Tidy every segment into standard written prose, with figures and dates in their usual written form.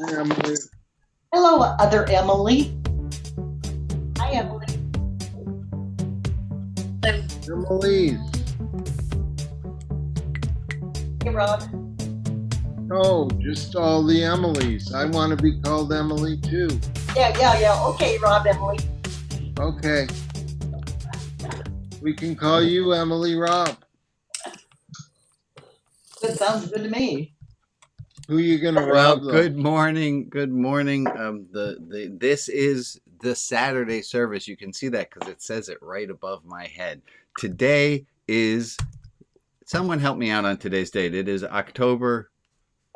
Hi, Emily. Hello, other Emily. Hi, Emily. Emily's. Hey, Rob. Oh, just all the Emilys. I want to be called Emily too. Yeah. Okay, Rob, Emily. Okay. We can call you Emily Rob. That sounds good to me. Who are you gonna Well, rob though? good morning. Good morning. This is the Saturday service. You can see that because it says it right above my head. Today is. Someone help me out on today's date. It is October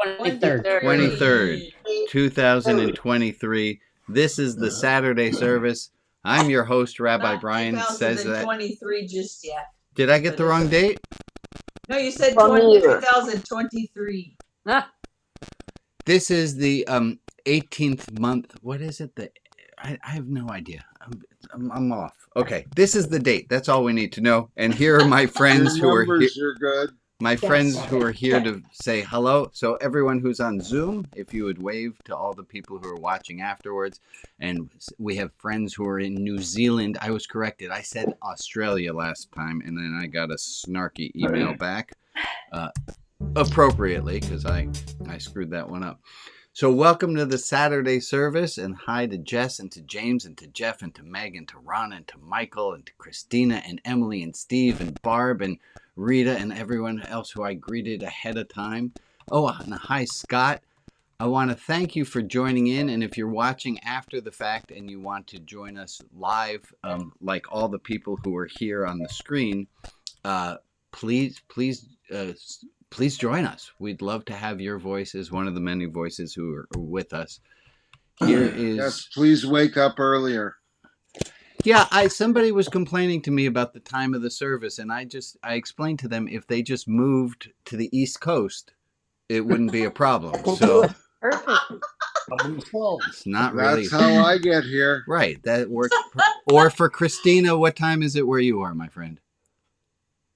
23rd, 2023. This is the Saturday service. I'm your host, Rabbi Brian. Says that. 2023 just yet. Did I get the wrong date? No, you said Wrong year. 2023. This is the 18th month. What is it? I have no idea. I'm off. Okay, this is the date. That's all we need to know. And here are my friends who are here. You're good. My friends who are here to say hello. So everyone who's on Zoom, if you would wave to all the people who are watching afterwards. And we have friends who are in New Zealand. I was corrected. I said Australia last time, and then I got a snarky email back. Appropriately, because I screwed that one up. So welcome to the Saturday service, and hi to Jess and to James and to Jeff and to Meg and to Ron and to Michael and to Christina and Emily and Steve and Barb and Rita and everyone else who I greeted ahead of time. Oh, and hi Scott. I want to thank you for joining in, and if you're watching after the fact and you want to join us live, like all the people who are here on the screen, please join us. We'd love to have your voice as one of the many voices who are with us. Here is... Yes, please wake up earlier. Yeah, somebody was complaining to me about the time of the service, and I explained to them if they just moved to the East Coast, it wouldn't be a problem. So it's not really... That's how I get here. Right, that works. Or for Christina, what time is it where you are, my friend?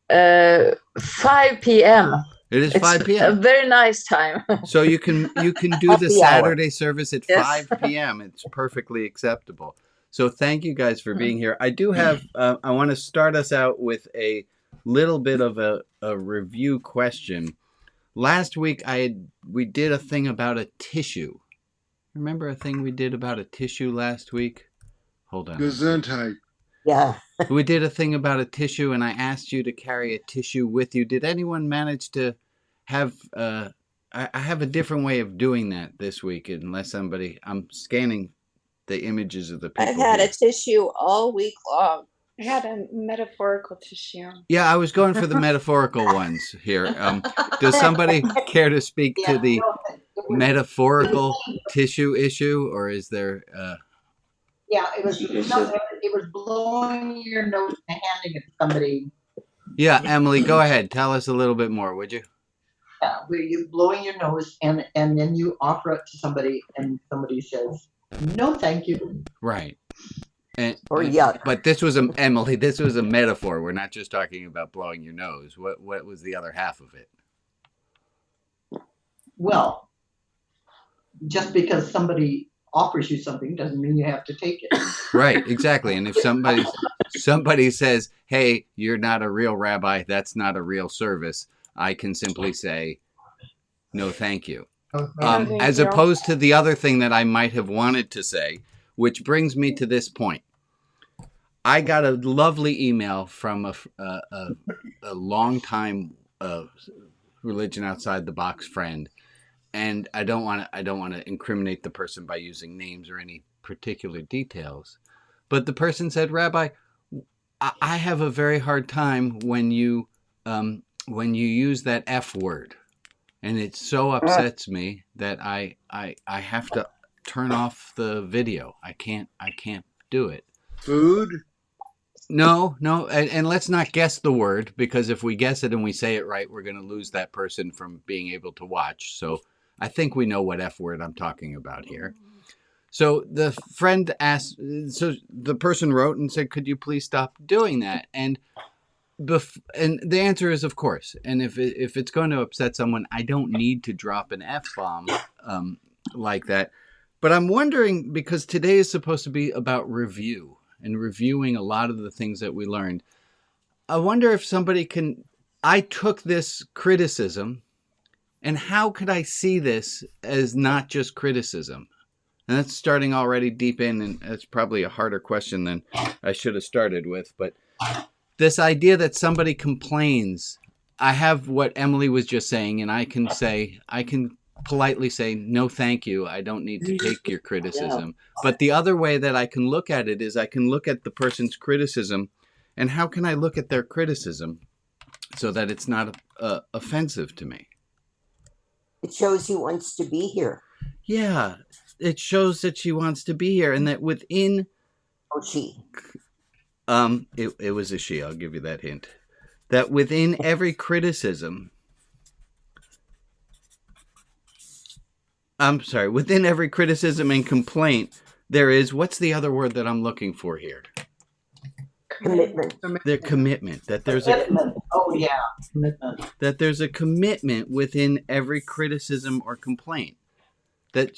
5 p.m. It is 5 p.m. A very nice time. So you can do the Saturday service at 5 p.m. It's perfectly acceptable. So thank you guys for being here. I do have, I want to start us out with a little bit of a review question. Last week we did a thing about a tissue. Remember a thing we did about a tissue last week? Hold on. Gesundheit. Yeah. We did a thing about a tissue, and I asked you to carry a tissue with you. Did anyone manage to have... I have a different way of doing that this week, unless somebody... I'm scanning the images of the people. I've had a tissue all week long. I had a metaphorical tissue. Yeah, I was going for the metaphorical ones here. Does somebody care to speak to the metaphorical tissue issue, or is there... Yeah, it was blowing your nose and handing it to somebody. Yeah, Emily, go ahead. Tell us a little bit more, would you? Yeah, where you're blowing your nose and then you offer it to somebody and somebody says, no, thank you. Right. Or yuck. But this was Emily, this was a metaphor. We're not just talking about blowing your nose. What was the other half of it? Well, just because somebody offers you something doesn't mean you have to take it. Right, exactly. And if somebody says, hey, you're not a real rabbi, that's not a real service, I can simply say, no, thank you. As opposed to the other thing that I might have wanted to say, which brings me to this point. I got a lovely email from a long-time religion outside the box friend, and I don't want to incriminate the person by using names or any particular details, but the person said, Rabbi, I have a very hard time when you use that F word. And it so upsets me that I have to turn off the video. I can't do it. Food? No, and let's not guess the word, because if we guess it and we say it right, we're going to lose that person from being able to watch. So I think we know what F word I'm talking about here. So the friend asked, so the person wrote and said, could you please stop doing that? And the answer is, of course. And if it's going to upset someone, I don't need to drop an F-bomb. like that. But I'm wondering, because today is supposed to be about review and reviewing a lot of the things that we learned. I wonder if somebody can. I took this criticism, and how could I see this as not just criticism? And that's starting already deep in, and that's probably a harder question than I should have started with. But this idea that somebody complains, I have what Emily was just saying, and I can politely say, no, thank you. I don't need to take your criticism. But the other way that I can look at it is I can look at the person's criticism, and how can I look at their criticism so that it's not offensive to me? It shows he wants to be here. Yeah, it shows that she wants to be here, and that within she. It was a she. I'll give you that hint. That within every criticism, within every criticism and complaint, there is, what's the other word that I'm looking for here? Commitment. Their commitment. That there's commitment. Commitment. That there's a commitment within every criticism or complaint. That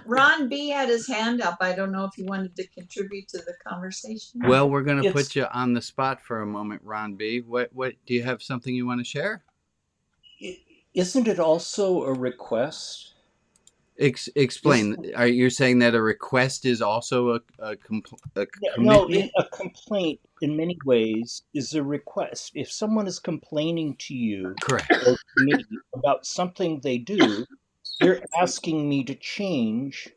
Ron B had his hand up. I don't know if he wanted to contribute to the conversation. Well, we're going to put you on the spot for a moment, Ron B. What do you have something you want to share? Isn't it also a request? Explain. Are you saying that a request is also a commitment? No, a complaint in many ways is a request. If someone is complaining to you, correct, or to me about something they do, they're asking me to change,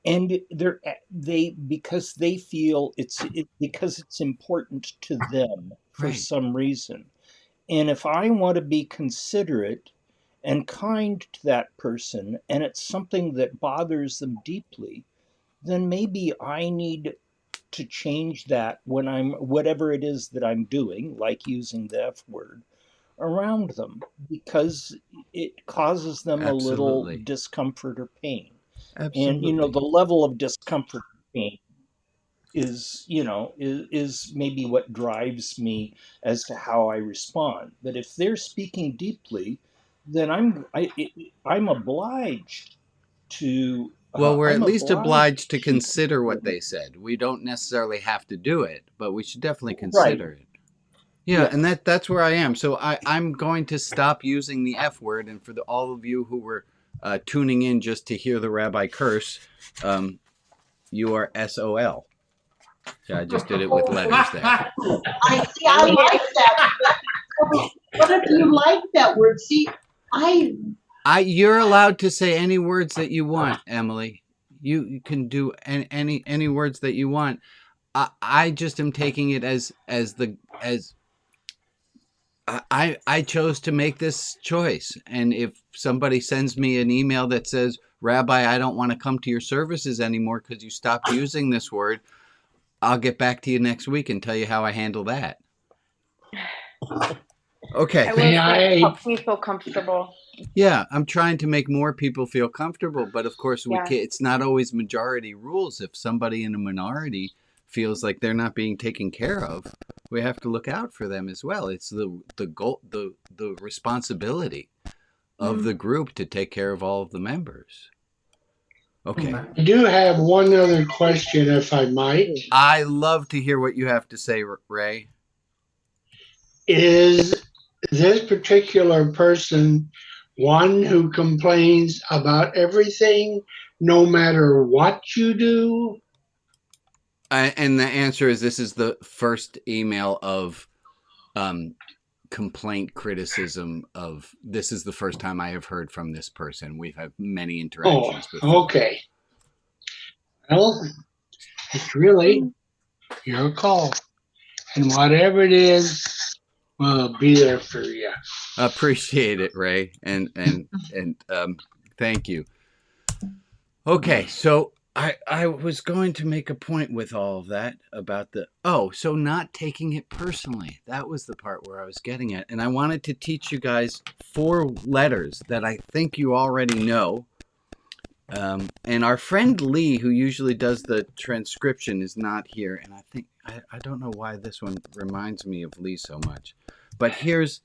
and they because they feel because it's important to them for some reason. And if I want to be considerate and kind to that person, and it's something that bothers them deeply, then maybe I need to change that when I'm whatever it is that I'm doing, like using the F word, around them, because it causes them a little discomfort or pain. Absolutely. And the level of discomfort or pain is maybe what drives me as to how I respond. But if they're speaking deeply, then I'm obliged to. Well, we're at least obliged to consider what they said. We don't necessarily have to do it, but we should definitely consider it. Yeah, and that's where I am. So I'm going to stop using the F word. And for all of you who were tuning in just to hear the rabbi curse, you are SOL. So I just did it with letters there. I like that. What if you like that word? See, you're allowed to say any words that you want, Emily. You can do any words that you want. I just am taking it as I chose to make this choice. And if somebody sends me an email that says, Rabbi, I don't want to come to your services anymore because you stopped using this word, I'll get back to you next week and tell you how I handle that. Okay. I will help me feel comfortable. Yeah, I'm trying to make more people feel comfortable, but of course it's not always majority rules. If somebody in a minority feels like they're not being taken care of, we have to look out for them as well. It's the goal, the responsibility of the group to take care of all of the members. Okay. I do have one other question, if I might. I love to hear what you have to say, Ray. Is this particular person one who complains about everything, no matter what you do? And the answer is, this is the first email of complaint, criticism of, this is the first time I have heard from this person. We've had many interactions before. Okay. Well, it's really your call. And whatever it is, we'll be there for you. Appreciate it, Ray. And thank you. Okay, so I was going to make a point with all of that about so not taking it personally. That was the part where I was getting at. And I wanted to teach you guys 4 letters that I think you already know. And our friend Lee, who usually does the transcription, is not here. And I think, I don't know why this one reminds me of Lee so much. But here's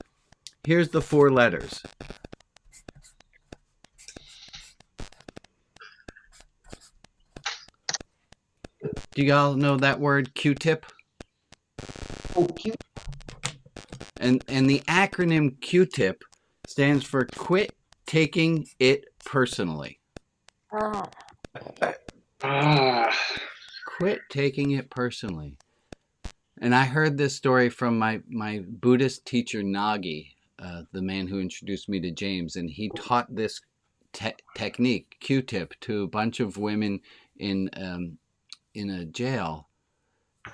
the 4 letters. Do you all know that word, Q-tip? Oh, cute. And the acronym Q-tip stands for Quit Taking It Personally. Ah, Ah, Quit taking it personally. And I heard this story from my Buddhist teacher, Nagi, the man who introduced me to James, and he taught this technique, Q-tip, to a bunch of women in a jail.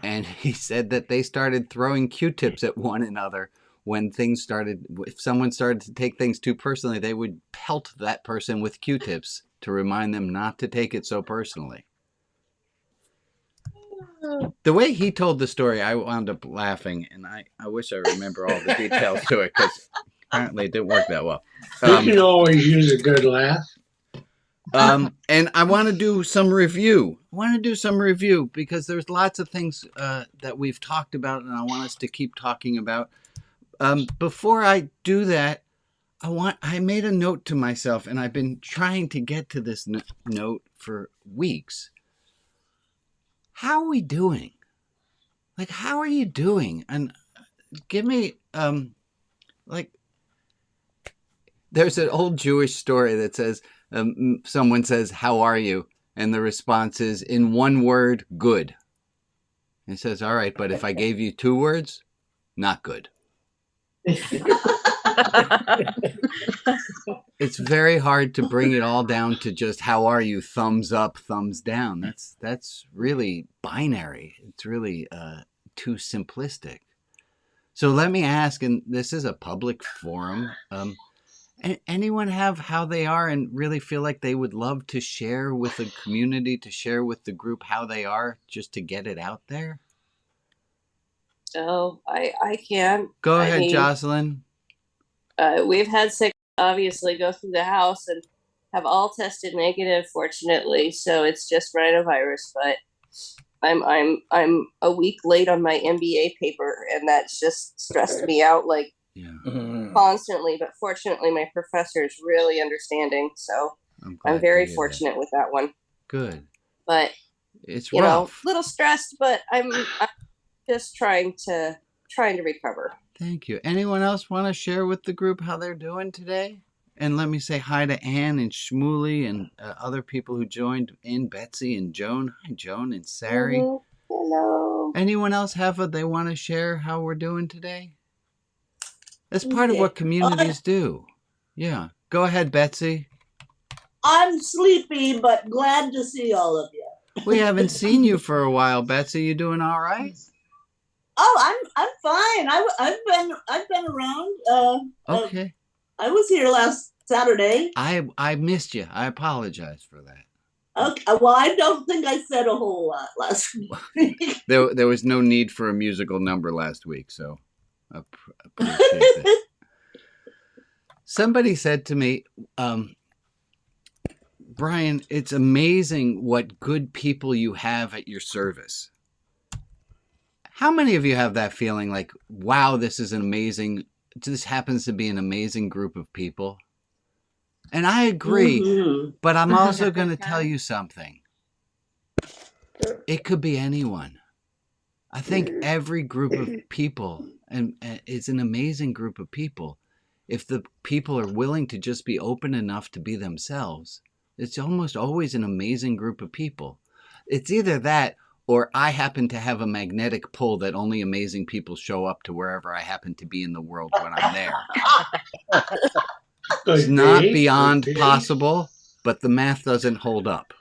And he said that they started throwing Q-tips at one another when things started. If someone started to take things too personally, they would pelt that person with Q-tips to remind them not to take it so personally. The way he told the story, I wound up laughing, and I wish I remember all the details to it, because apparently it didn't work that well. you can always use a good laugh. And I want to do some review. Because there's lots of things that we've talked about, and I want us to keep talking about. Before I do that, I made a note to myself, and I've been trying to get to this note for weeks. How are we doing? Like, how are you doing? And give me, there's an old Jewish story that says, someone says, "How are you?" And the response is, in one word, good. And he says, all right, but if I gave you 2 words, not good. It's very hard to bring it all down to just how are you, thumbs up, thumbs down. That's really binary. It's really too simplistic. So let me ask, and this is a public forum, anyone have how they are and really feel like they would love to share with the community, to share with the group how they are, just to get it out there? Oh, I can. Go I ahead, mean, Jocelyn. We've had 6 obviously go through the house and have all tested negative, fortunately. So it's just rhinovirus, but I'm a week late on my MBA paper, and that's just stressed me out like constantly. But fortunately, my professor is really understanding, so I'm very fortunate with that one. Good. But it's rough. Little stressed, but I'm just trying to recover. Thank you. Anyone else want to share with the group how they're doing today? And let me say hi to Ann and Shmuley and other people who joined in, Betsy and Joan. Hi, Joan and Sari. Hello. Anyone else have they want to share how we're doing today? That's part of what communities do. Yeah. Go ahead, Betsy. I'm sleepy, but glad to see all of you. We haven't seen you for a while, Betsy. You doing all right? Oh, I'm fine. I've been around. Okay. I was here last Saturday. I missed you. I apologize for that. Okay. Well, I don't think I said a whole lot last week. There was no need for a musical number last week, so I appreciate that. Somebody said to me, Brian, it's amazing what good people you have at your service. How many of you have that feeling like, wow, this happens to be an amazing group of people? And I agree, but I'm also going to tell you something. It could be anyone. I think every group of people is an amazing group of people. If the people are willing to just be open enough to be themselves, it's almost always an amazing group of people. It's either that or I happen to have a magnetic pull that only amazing people show up to wherever I happen to be in the world when I'm there. It's not beyond possible, but the math doesn't hold up.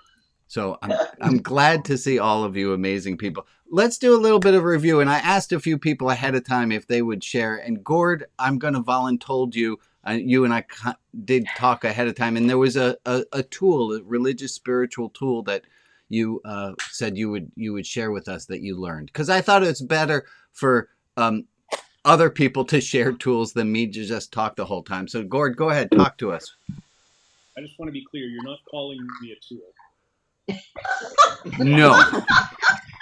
So I'm glad to see all of you amazing people. Let's do a little bit of a review. And I asked a few people ahead of time if they would share. And Gord, I'm going to voluntold you. You and I did talk ahead of time. And there was a tool, a religious spiritual tool that you said you would share with us that you learned. Because I thought it's better for other people to share tools than me to just talk the whole time. So Gord, go ahead, talk to us. I just want to be clear, you're not calling me a tool. No,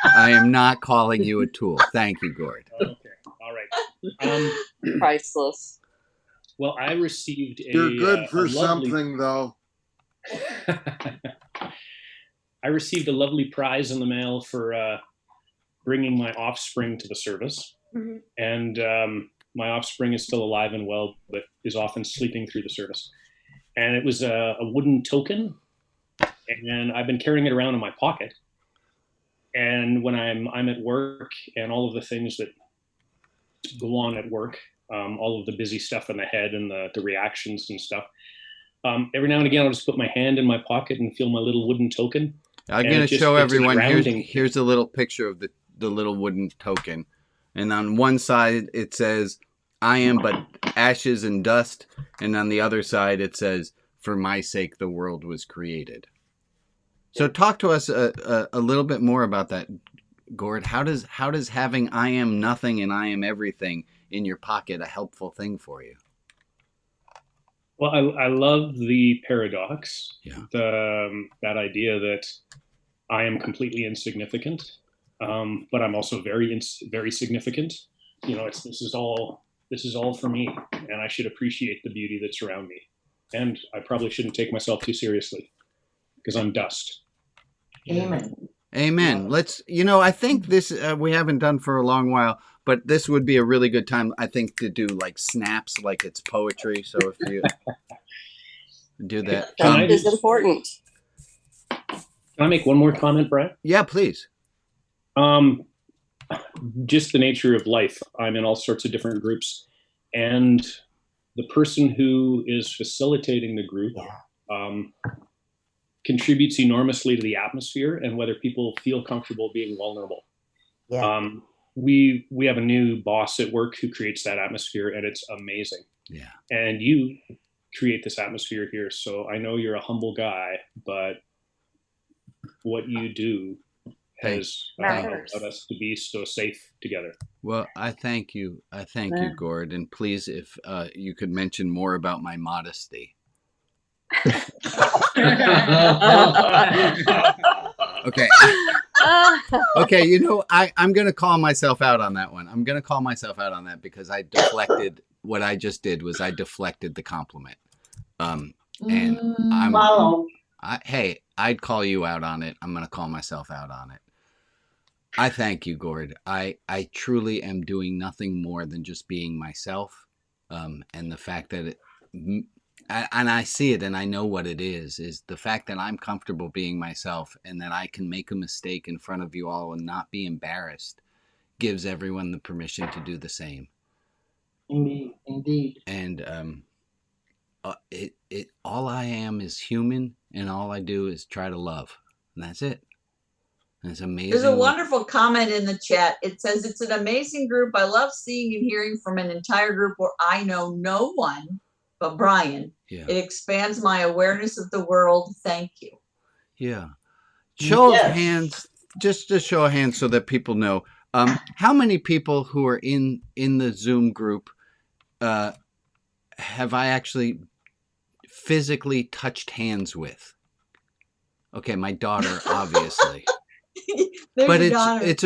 I am not calling you a tool. Thank you, Gord. Okay, all right. Priceless. Well, I received You're good for something, though. I received a lovely prize in the mail for bringing my offspring to the service. Mhm. And my offspring is still alive and well, but is often sleeping through the service. And it was a wooden token, and I've been carrying it around in my pocket. And when I'm at work and all of the things that go on at work, all of the busy stuff in the head and the reactions and stuff, every now and again I'll just put my hand in my pocket and feel my little wooden token. I'm going to show it's a everyone. grounding. Here's a little picture of the little wooden token. And on one side, it says, I am but ashes and dust. And on the other side, it says, for my sake, the world was created. So talk to us a little bit more about that, Gord. How does having I am nothing and I am everything in your pocket a helpful thing for you? Well, I love the paradox, Yeah. That idea that I am completely insignificant, but I'm also very significant. You know, this is all for me, and I should appreciate the beauty that's around me. And I probably shouldn't take myself too seriously because I'm dust. Amen. Amen. I think this we haven't done for a long while, but this would be a really good time, I think, to do like snaps, like it's poetry. So if you do that. That is important. Can I make one more comment, Brad? Yeah, please. Just the nature of life. I'm in all sorts of different groups, and the person who is facilitating the group contributes enormously to the atmosphere and whether people feel comfortable being vulnerable. Yeah. We have a new boss at work who creates that atmosphere, and it's amazing. Yeah. And you create this atmosphere here, so I know you're a humble guy, but what you do has allowed us to be so safe together. Well, I thank you. I thank you, Gord. And please, if you could mention more about my modesty. Okay. Okay, I'm going to call myself out on that one. I'm going to call myself out on that because I deflected. What I just did was I deflected the compliment. And hey, I'd call you out on it. I'm going to call myself out on it. I thank you, Gord. I truly am doing nothing more than just being myself. And the fact that and I see it and I know what it is the fact that I'm comfortable being myself and that I can make a mistake in front of you all and not be embarrassed gives everyone the permission to do the same. Indeed. And all I am is human, and all I do is try to love, and that's it. And it's amazing. There's a wonderful comment in the chat. It says, it's an amazing group. I love seeing and hearing from an entire group where I know no one but Brian. Yeah. It expands my awareness of the world. Thank you. Yeah. Show of hands, just a show of hands so that people know. How many people who are in the Zoom group have I actually physically touched hands with? Okay, my daughter, obviously. But it's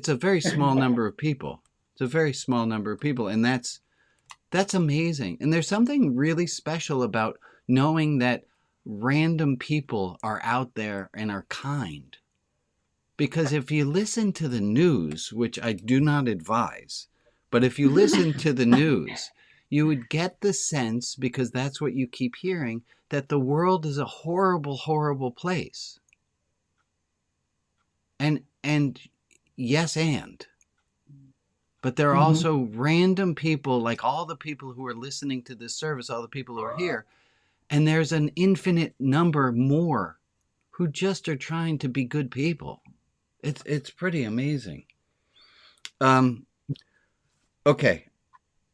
a very small number of people. It's a very small number of people, and that's amazing. And there's something really special about knowing that random people are out there and are kind. Because if you listen to the news, which I do not advise, but if you listen to the news, you would get the sense, because that's what you keep hearing, that the world is a horrible, horrible place. And yes, but there are also random people, like all the people who are listening to this service, all the people who are here, and there's an infinite number more who just are trying to be good people. It's pretty amazing. Okay.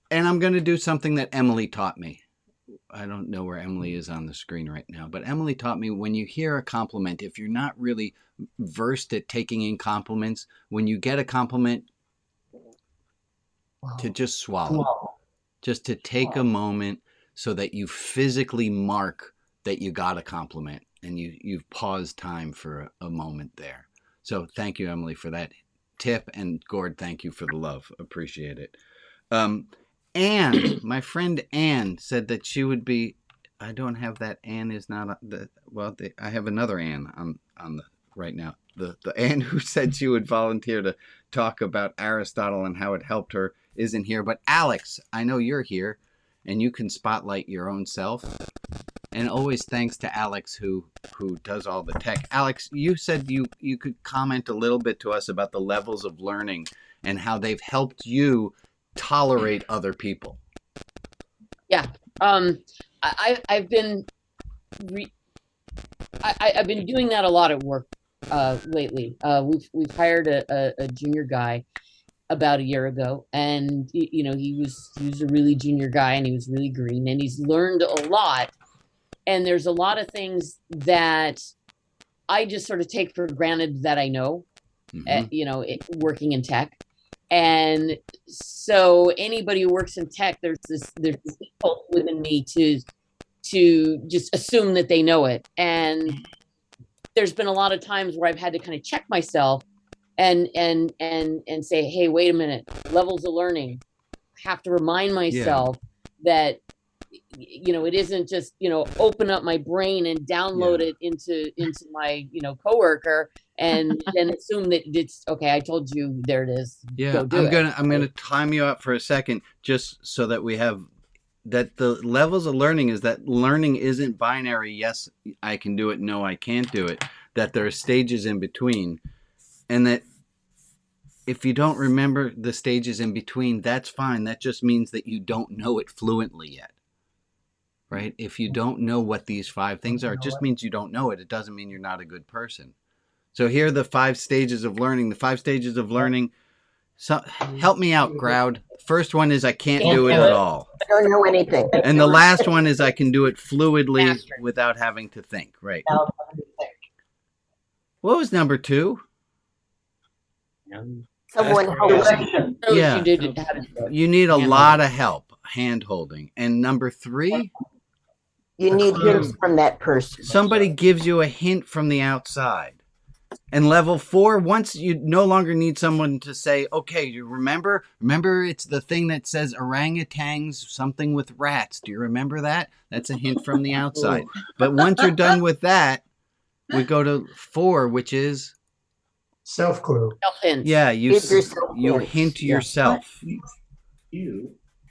And I'm going to do something that Emily taught me. I don't know where Emily is on the screen right now, but Emily taught me when you hear a compliment, if you're not really versed at taking in compliments, when you get a compliment, to just swallow. Just to take a moment so that you physically mark that you got a compliment and you've paused time for a moment there. So thank you, Emily, for that tip. And Gord, thank you for the love. Appreciate it. Anne, my friend Anne, said that she would be. I don't have that. Anne is not I have another Anne on the right now. The Anne who said she would volunteer to talk about Aristotle and how it helped her isn't here. But Alex, I know you're here, and you can spotlight your own self. And always thanks to Alex who does all the tech. Alex, you said you could comment a little bit to us about the levels of learning and how they've helped you tolerate other people. Yeah. I've been I've been doing that a lot at work lately. We've hired a junior guy about a year ago, and he was a really junior guy, and he was really green, and he's learned a lot. And there's a lot of things that I just sort of take for granted that I know, working in tech. And so anybody who works in tech, there's this impulse within me to just assume that they know it. And there's been a lot of times where I've had to kind of check myself and say, hey, wait a minute, levels of learning. I have to remind myself that it isn't just, open up my brain and download it into my, coworker and then assume that it's okay. I told you, there it is. Yeah. I'm going to time you up for a second, just so that we have that the levels of learning is that learning isn't binary. Yes, I can do it. No, I can't do it. That there are stages in between, and that if you don't remember the stages in between, that's fine. That just means that you don't know it fluently yet. Right? If you don't know what these 5 things are, it just means you don't know it. It doesn't mean you're not a good person. So here are the 5 stages of learning. The 5 stages of learning. So help me out, crowd. First one is I can't do it at all. I don't know anything. And the last one is I can do it fluidly without having to think. Right. What was number 2? Someone helps. Yeah. You need a lot of help, hand holding. And number 3? You need hints from that person. Somebody gives you a hint from the outside. And level 4, once you no longer need someone to say, okay, you remember it's the thing that says orangutans, something with rats. Do you remember that? That's a hint from the outside. But once you're done with that, we go to 4, which is self-clue. Self-hint. Yeah, you hint yourself.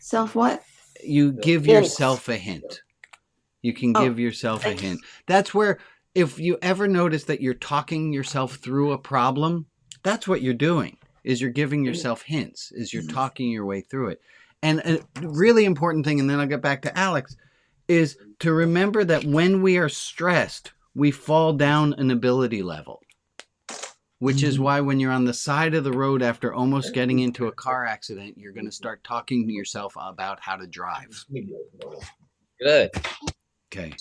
Self what? You give yourself a hint. You can give yourself a hint. That's where, if you ever notice that you're talking yourself through a problem, that's what you're doing, is you're giving yourself hints, is you're talking your way through it. And a really important thing, and then I'll get back to Alex, is to remember that when we are stressed, we fall down an ability level, which is why when you're on the side of the road after almost getting into a car accident, you're going to start talking to yourself about how to drive. Good. Okay.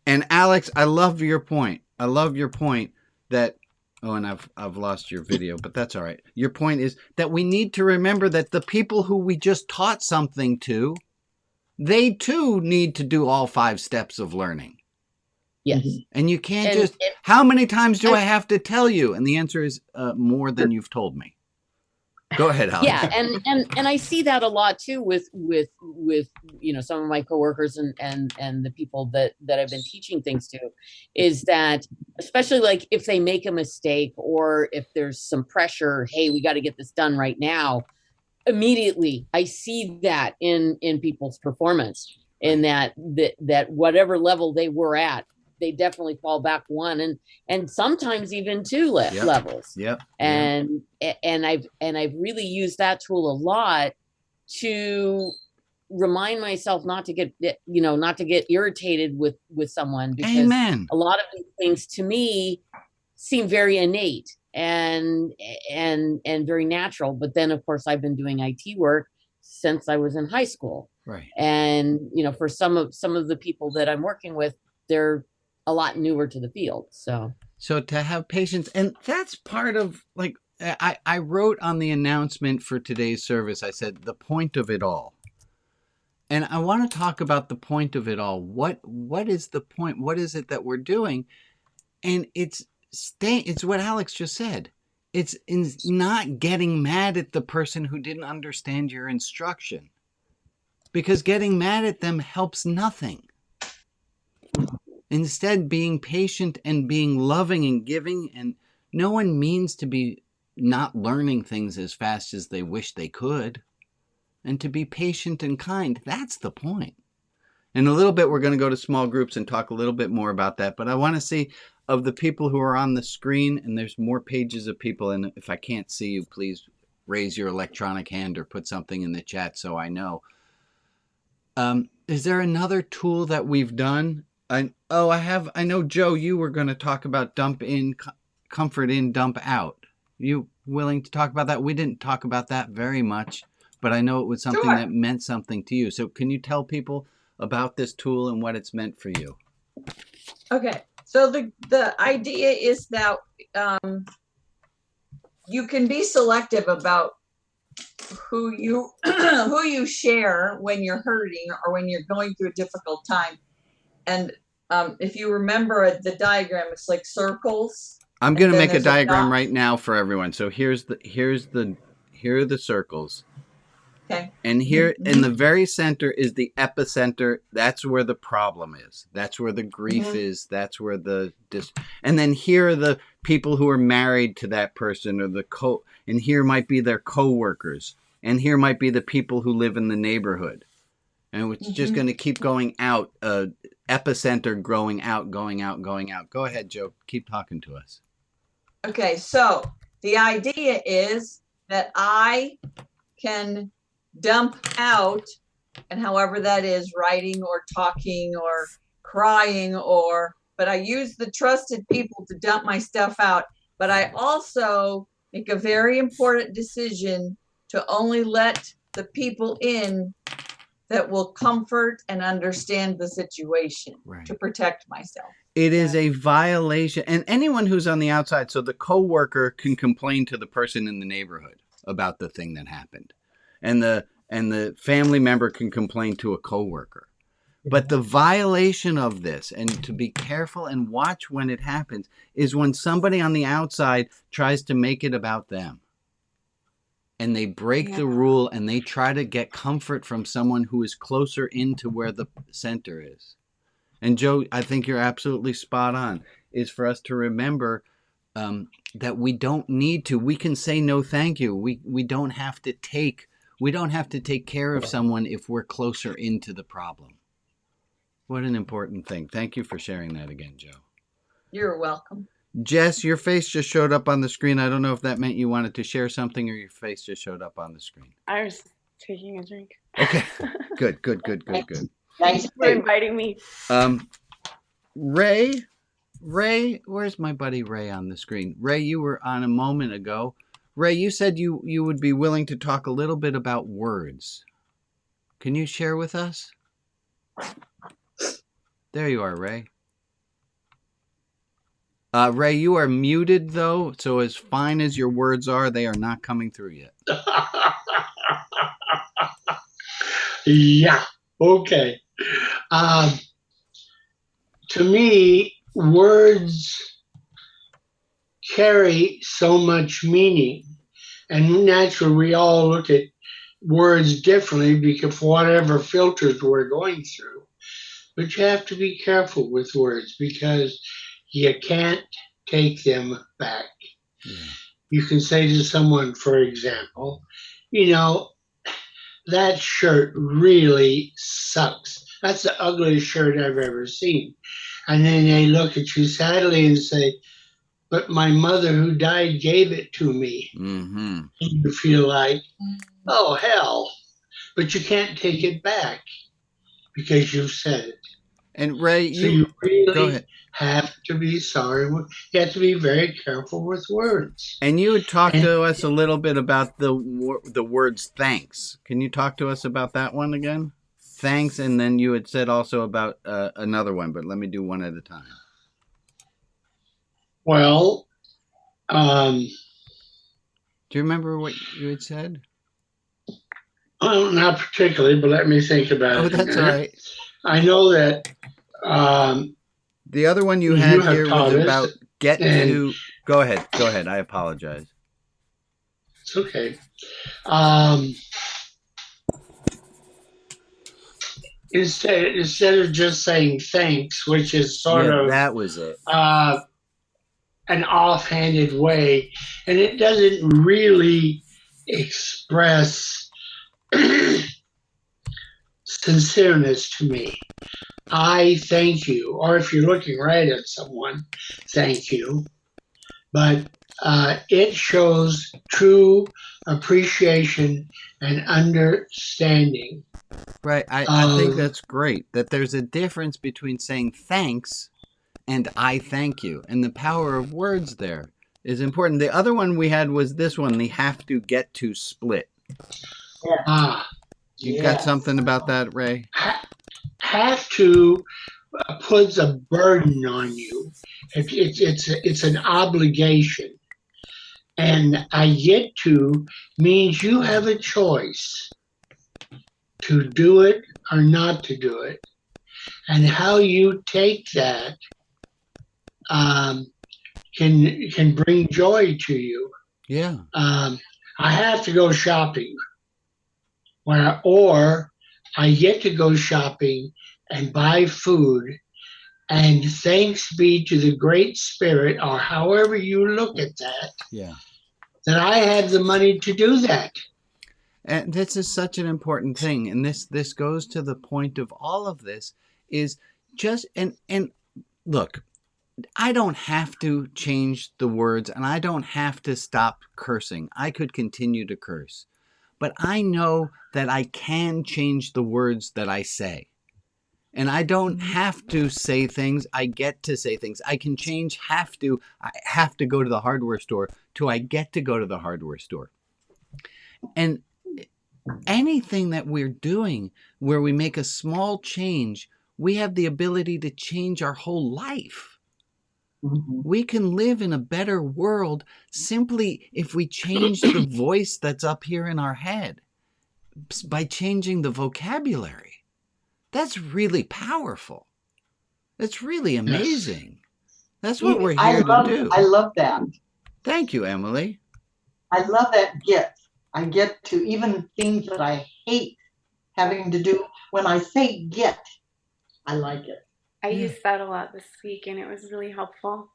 And Alex, I love your point. I love your point that, and I've lost your video, but that's all right. Your point is that we need to remember that the people who we just taught something to, they too need to do all 5 steps of learning. Yes. And you can't how many times do I have to tell you? And the answer is more than you've told me. Go ahead, Alex. Yeah, and I see that a lot too with some of my coworkers and the people that I've been teaching things to, is that especially like if they make a mistake or if there's some pressure, hey, we got to get this done right now. Immediately, I see that in people's performance, in that whatever level they were at, they definitely fall back 1 and sometimes even 2 levels. Yep. And I've really used that tool a lot to remind myself not to get irritated with someone, because Amen. A lot of these things to me seem very innate and very natural. But then of course I've been doing IT work since I was in high school. Right. And for some of the people that I'm working with, they're a lot newer to the field. So to have patience, and that's part of, like, I wrote on the announcement for today's service, I said, the point of it all. And I want to talk about the point of it all. What is the point? What is it that we're doing? And it's what Alex just said. It's not getting mad at the person who didn't understand your instruction, because getting mad at them helps nothing. Instead, being patient and being loving and giving and No one means to be not learning things as fast as they wish they could. And to be patient and kind, that's the point. In a little bit, we're going to go to small groups and talk a little bit more about that. But I want to see, of the people who are on the screen, and there's more pages of people, and if I can't see you, please raise your electronic hand or put something in the chat so I know. Is there another tool that we've done? I know, Joe, you were going to talk about dump in, comfort in, dump out. You willing to talk about that? We didn't talk about that very much, but I know it was something that meant something to you. So can you tell people about this tool and what it's meant for you? Okay, so the idea is that you can be selective about who you share when you're hurting or when you're going through a difficult time. And if you remember the diagram, it's like circles. I'm going to make a diagram right now for everyone. So here are the circles. Okay. And here in the very center is the epicenter. That's where the problem is. That's where the grief is. That's where and then here are the people who are married to that person, or and here might be their co-workers. And here might be the people who live in the neighborhood. And it's just going to keep going out, epicenter growing out, going out, going out. Go ahead, Joe. Keep talking to us. Okay, so the idea is that I can dump out, and however that is, writing or talking or crying, but I use the trusted people to dump my stuff out. But I also make a very important decision to only let the people in that will comfort and understand the situation, to protect myself. It is a violation, and anyone who's on the outside, so the coworker can complain to the person in the neighborhood about the thing that happened, and the family member can complain to a coworker. But the violation of this, and to be careful and watch when it happens, is when somebody on the outside tries to make it about them. And they break the rule and they try to get comfort from someone who is closer into where the center is. And Joe, I think you're absolutely spot on, is for us to remember that we don't need to. We can say no thank you. We don't have to take care of someone if we're closer into the problem. What an important thing. Thank you for sharing that again, Joe. You're welcome. Jess, your face just showed up on the screen. I don't know if that meant you wanted to share something or your face just showed up on the screen. I was taking a drink. Okay. Good. Thanks for inviting me. Ray, where's my buddy Ray on the screen? Ray, you were on a moment ago. Ray, you said you would be willing to talk a little bit about words. Can you share with us? There you are, Ray. Ray, you are muted, though, so as fine as your words are, they are not coming through yet. Yeah, okay. To me, words carry so much meaning. And naturally, we all look at words differently because whatever filters we're going through. But you have to be careful with words because you can't take them back. Yeah. You can say to someone, for example, that shirt really sucks. That's the ugliest shirt I've ever seen. And then they look at you sadly and say, but my mother who died gave it to me. Mm-hmm. And you feel like, oh, hell. But you can't take it back because you've said it. And Ray, so you really go ahead. Have to be sorry. You have to be very careful with words. And you had talked to us a little bit about the words thanks. Can you talk to us about that one again? Thanks, and then you had said also about another one, but let me do one at a time. Well, do you remember what you had said? Not particularly, but let me think about it. Oh, that's all right. I know that the other one you had here was about Go ahead. I apologize. It's okay. Instead of just saying thanks, which is sort of that was it. an offhanded way, and it doesn't really express sincereness to me. I thank you, or if you're looking right at someone, thank you. But it shows true appreciation and understanding. Right. I think that's great that there's a difference between saying thanks and I thank you. And the power of words there is important. The other one we had was this one, the have to get to split. You got something about that, Ray? Have to puts a burden on you. It's an obligation. And I get to means you have a choice to do it or not to do it. And how you take that can bring joy to you. Yeah. I have to go shopping, or I get to go shopping and buy food, and thanks be to the Great Spirit, or however you look at that, that I have the money to do that. And this is such an important thing, and this goes to the point of all of this is just and look, I don't have to change the words, and I don't have to stop cursing. I could continue to curse, but I know that I can change the words that I say. And I don't have to say things. I get to say things. I can change I have to go to the hardware store to I get to go to the hardware store. And anything that we're doing where we make a small change, we have the ability to change our whole life. We can live in a better world simply if we change the voice that's up here in our head by changing the vocabulary. That's really powerful. That's really amazing. That's what we're here to do. I love that. Thank you, Emily. I love that get. I get to even things that I hate having to do. When I say get, I like it. I used that a lot this week, and it was really helpful.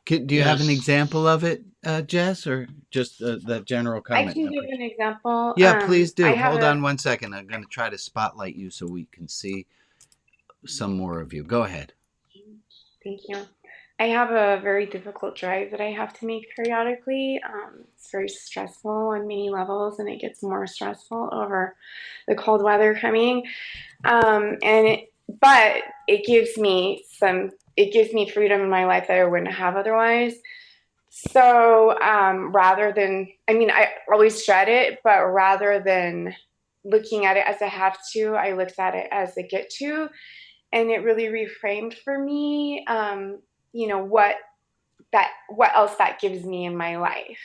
Do you have an example of it, Jess, or just the general comment? I can give an example. Yeah, please do. Hold on 1 second. I'm going to try to spotlight you so we can see some more of you. Go ahead. Thank you. I have a very difficult drive that I have to make periodically. It's very stressful on many levels, and it gets more stressful over the cold weather coming. But it gives me freedom in my life that I wouldn't have otherwise. So rather than, I always dread it, but rather than looking at it as a have to, I looked at it as a get to, and it really reframed for me, what else that gives me in my life.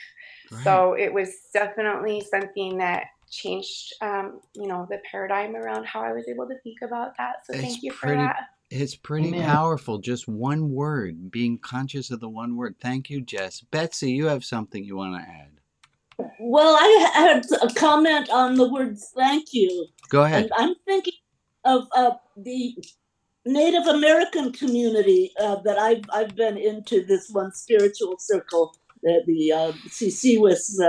Right. So it was definitely something that changed, the paradigm around how I was able to think about that. So thank you for that. It's pretty powerful. Just one word, being conscious of the one word. Thank you, Jess. Betsy, you have something you want to add? Well, I had a comment on the words thank you. Go ahead. And I'm thinking of the Native American community that I've been into, this one spiritual circle, the CCWIS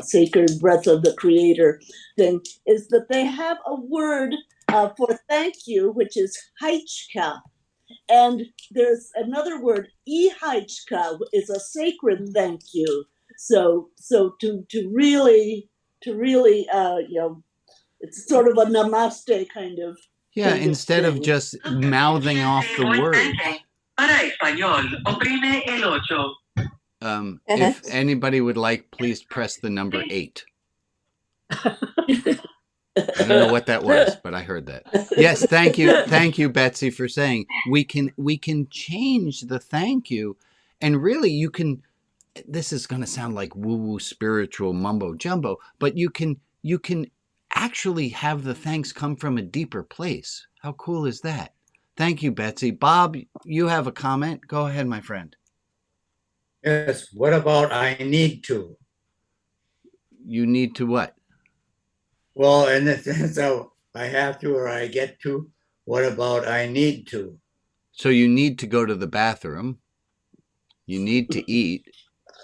Sacred Breath of the Creator thing, is that they have a word for thank you, which is haichka. And there's another word, ihaichka, is a sacred thank you. So to really, it's sort of a namaste kind of. Yeah, instead of just mouthing off the word. If anybody would like, please press the number 8. I don't know what that was, but I heard that. Yes, thank you, Betsy, for saying we can change the thank you, and really you can. This is going to sound like woo-woo spiritual mumbo jumbo, but you can actually have the thanks come from a deeper place. How cool is that? Thank you, Betsy. Bob, you have a comment. Go ahead, my friend. Yes. What about I need to? You need to what? Well, in the sense of I have to or I get to. What about I need to? So you need to go to the bathroom. You need to eat.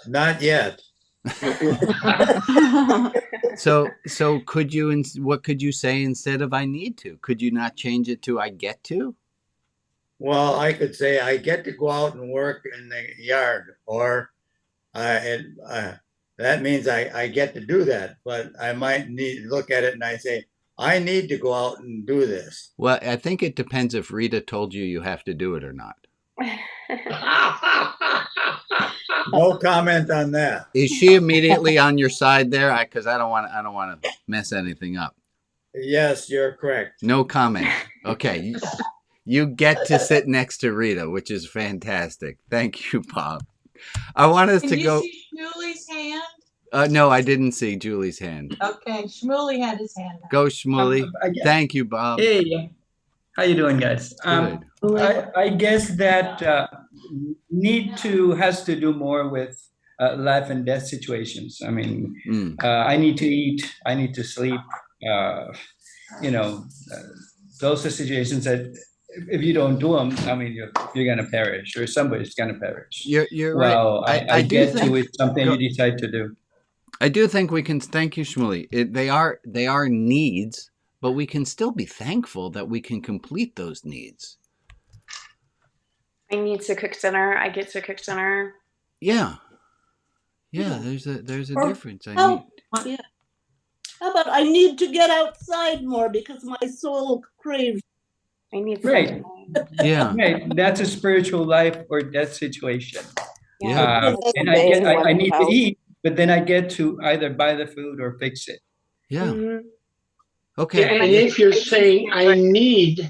Not yet. So could you, what could you say instead of I need to? Could you not change it to I get to? Well, I could say I get to go out and work in the yard, or that means I get to do that. But I might need look at it and I say I need to go out and do this. Well, I think it depends if Rita told you have to do it or not. No comment on that. Is she immediately on your side there? Because I don't want to mess anything up. Yes, you're correct. No comment. Okay. You get to sit next to Rita, which is fantastic. Thank you, Bob. I want us to go. Can you see Shmuley's hand? No, I didn't see Julie's hand. Okay, Shmuley had his hand up. Go, Shmuley. Thank you, Bob. Hey, how you doing, guys? Good. I guess that need to has to do more with life and death situations. I mean, I need to eat, I need to sleep. Those are situations that if you don't do them, I mean, you're gonna perish, or somebody's gonna perish. You're right. Well, I do get think, to it's something you decide to do. I do think we can. Thank you, Shmuley. They are needs, but we can still be thankful that we can complete those needs. I need to cook dinner. I get to cook dinner. Yeah. There's a difference. How about I need to get outside more because my soul craves. I need right. Yeah. Right. That's a spiritual life or death situation. Yeah. And I need to eat, but then I get to either buy the food or fix it. Yeah. Mm-hmm. Okay. And if you're saying I need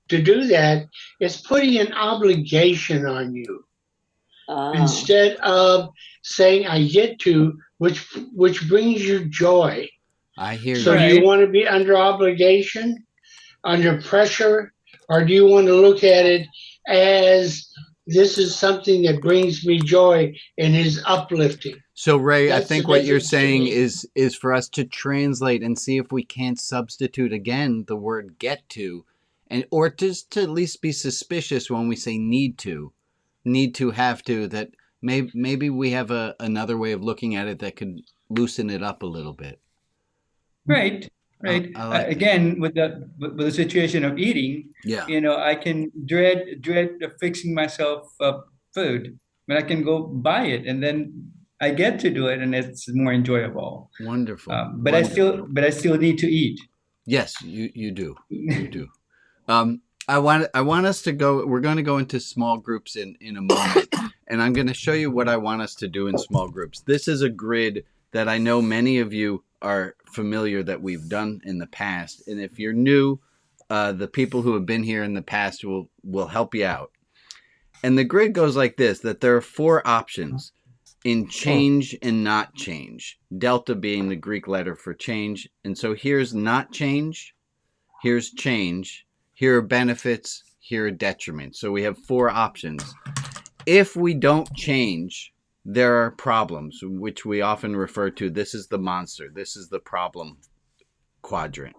to do that, it's putting an obligation on you instead of saying I get to, which brings you joy. I hear you. So do you want to be under obligation, under pressure, or do you want to look at it as this is something that brings me joy and is uplifting? So Ray, That's I think the what you're difference to saying me. is for us to translate and see if we can't substitute again the word get to, or just to at least be suspicious when we say need to, have to, that maybe we have another way of looking at it that could loosen it up a little bit. Right. I like again, with the situation of eating, I can dread fixing myself food, but I can go buy it, and then I get to do it, and it's more enjoyable. Wonderful. But Wonderful. I still need to eat. Yes, you do. You do. I want us to go. We're going to go into small groups in a moment, and I'm going to show you what I want us to do in small groups. This is a grid that I know many of you are familiar that we've done in the past, and if you're new, the people who have been here in the past will help you out. And the grid goes like this: that there are 4 options in change and not change. Delta being the Greek letter for change, and so here's not change, here's change. Here are benefits, here are detriments. So we have 4 options. If we don't change, there are problems, which we often refer to. This is the monster. This is the problem quadrant.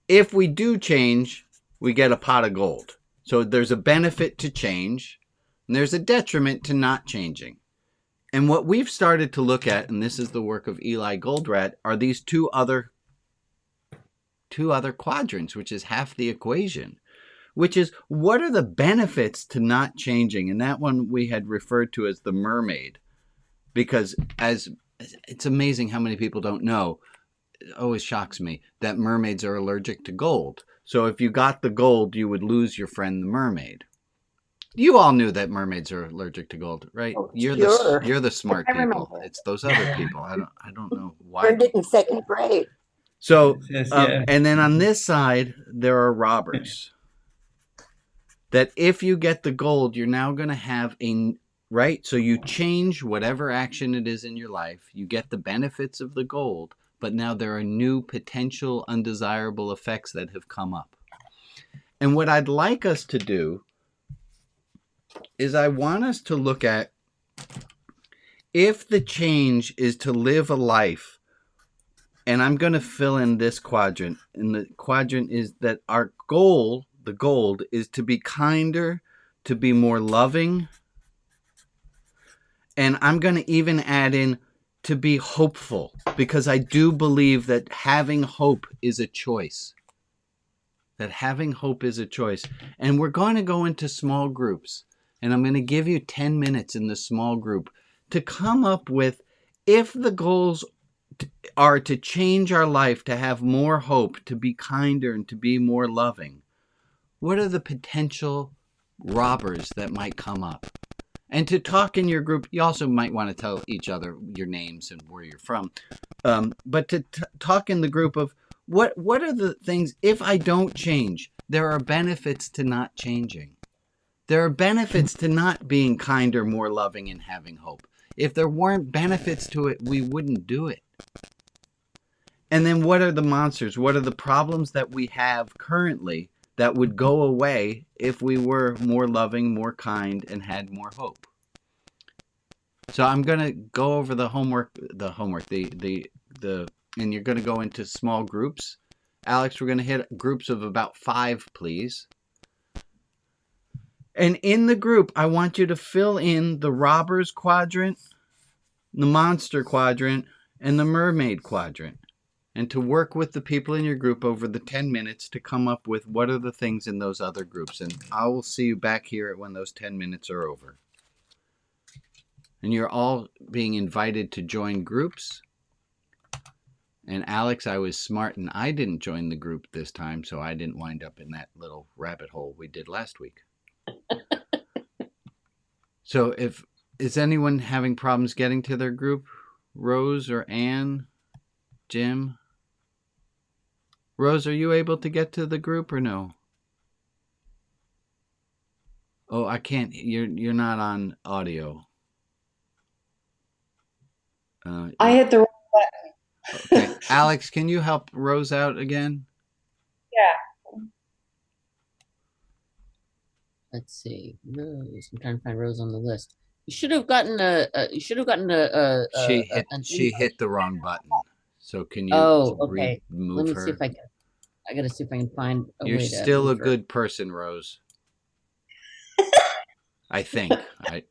If we do change, we get a pot of gold. So there's a benefit to change, and there's a detriment to not changing. And what we've started to look at, and this is the work of Eli Goldratt, are these two other quadrants, which is half the equation, which is what are the benefits to not changing? And that one we had referred to as the mermaid, because as it's amazing how many people don't know, it always shocks me that mermaids are allergic to gold. So if you got the gold, you would lose your friend the mermaid. You all knew that mermaids are allergic to gold, right? Oh, You're the smart people. It's those other people. I don't know why. Learned it in 2nd grade. So, and then on this side, there are robbers. That if you get the gold, you're now going to have right? So you change whatever action it is in your life. You get the benefits of the gold, but now there are new potential undesirable effects that have come up. And what I'd like us to do is I want us to look at if the change is to live a life. And I'm going to fill in this quadrant. And the quadrant is that our goal, the gold, is to be kinder to be more loving. And I'm going to even add in to be hopeful, because I do believe that having hope is a choice. That having hope is a choice. And we're going to go into small groups. And I'm going to give you 10 minutes in the small group to come up with, if the goals are to change our life, to have more hope, to be kinder, and to be more loving, what are the potential robbers that might come up? And to talk in your group, you also might want to tell each other your names and where you're from. But to talk in the group of what are the things, if I don't change, there are benefits to not changing. There are benefits to not being kinder, more loving, and having hope. If there weren't benefits to it, we wouldn't do it. And then what are the monsters? What are the problems that we have currently that would go away if we were more loving, more kind, and had more hope? So I'm going to go over the homework, and you're going to go into small groups. Alex, we're going to hit groups of about 5, please. And in the group, I want you to fill in the robbers quadrant, the monster quadrant, and the mermaid quadrant. And to work with the people in your group over the 10 minutes to come up with what are the things in those other groups. And I will see you back here when those 10 minutes are over. And you're all being invited to join groups. And Alex, I was smart and I didn't join the group this time, so I didn't wind up in that little rabbit hole we did last week. So is anyone having problems getting to their group? Rose or Anne? Jim? Rose, are you able to get to the group or no? Oh, I can't. You're not on audio. I hit the wrong button. Okay. Alex, can you help Rose out again? Yeah. Let's see. Rose. I'm trying to find Rose on the list. You should have gotten She hit the wrong button. So can you okay. remove Let me her? see if I gotta see if I can find a You're way to still a move her. good person, Rose. I think.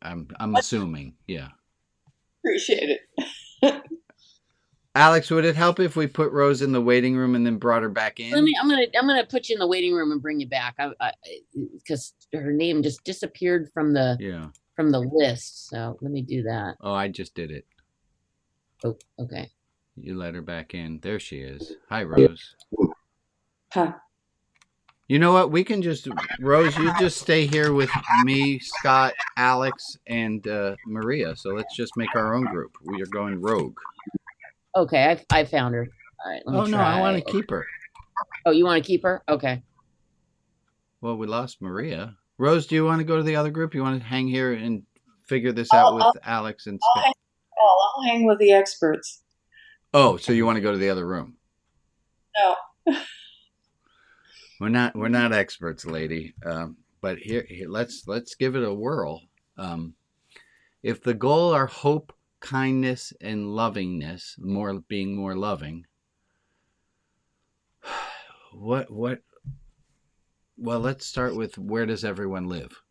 I'm assuming. Yeah. Appreciate it. Alex, would it help if we put Rose in the waiting room and then brought her back in? I'm gonna put you in the waiting room and bring you back. Because her name just disappeared from the list. So let me do that. Oh, I just did it. Oh, okay. You let her back in. There she is. Hi, Rose. Huh. You know what? We can just, Rose, you just stay here with me, Scott, Alex, and Maria. So let's just make our own group. We are going rogue. Okay, I found her. All right, let me try. No, I want to keep her. Oh, you want to keep her? Okay. Well, we lost Maria. Rose, do you want to go to the other group? You want to hang here and figure this out with Alex and Scott? I'll hang with the experts. Oh, so you want to go to the other room? No. We're not experts, lady. But here, let's give it a whirl. If the goal are hope, kindness, and lovingness, being more loving, what? Well, let's start with, where does everyone live?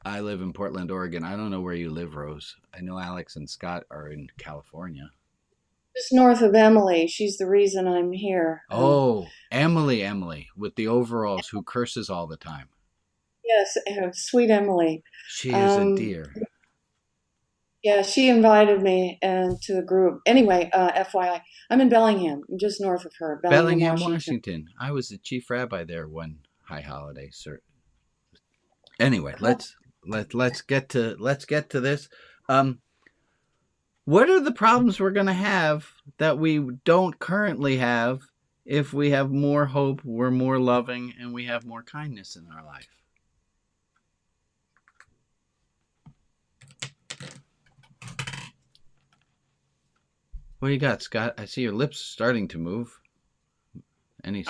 I live in Portland, Oregon. I don't know where you live, Rose. I know Alex and Scott are in California. Just north of Emily. She's the reason I'm here. Oh, Emily, with the overalls, who curses all the time. Yes, sweet Emily. She is a dear. Yeah, she invited me to the group. Anyway, FYI, I'm in Bellingham. I'm just north of her. Bellingham, Washington. I was the chief rabbi there one high holiday, sir. Anyway, let's get to this. What are the problems we're going to have that we don't currently have if we have more hope, we're more loving, and we have more kindness in our life? What do you got, Scott? I see your lips starting to move. I've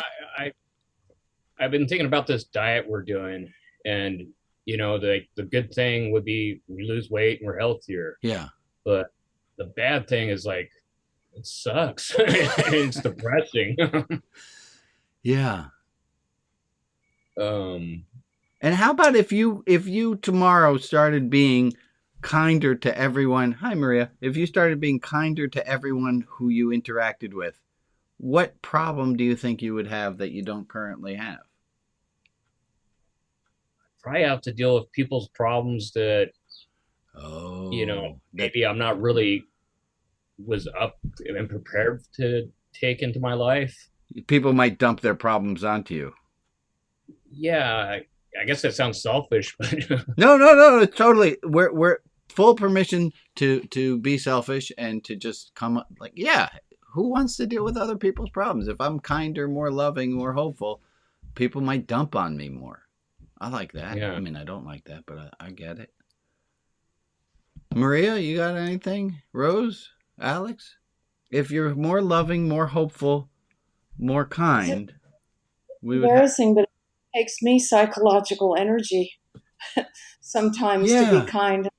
been thinking about this diet we're doing, and the good thing would be we lose weight and we're healthier. Yeah. But the bad thing is, like, it sucks. It's depressing. Yeah. And And how about if you tomorrow started being kinder to everyone? Hi, Maria. If you started being kinder to everyone who you interacted with, what problem do you think you would have that you don't currently have? Probably have to deal with people's problems that, maybe I'm not really was up and prepared to take into my life. People might dump their problems onto you. Yeah, I guess that sounds selfish, but No. It's totally. We're full permission to be selfish and to just come up like, yeah. Who wants to deal with other people's problems? If I'm kinder, more loving, more hopeful, people might dump on me more. I like that. Yeah. I mean, I don't like that, but I get it. Maria, you got anything? Rose? Alex? If you're more loving, more hopeful, more kind, we would embarrassing, but it takes me psychological energy sometimes to be kind to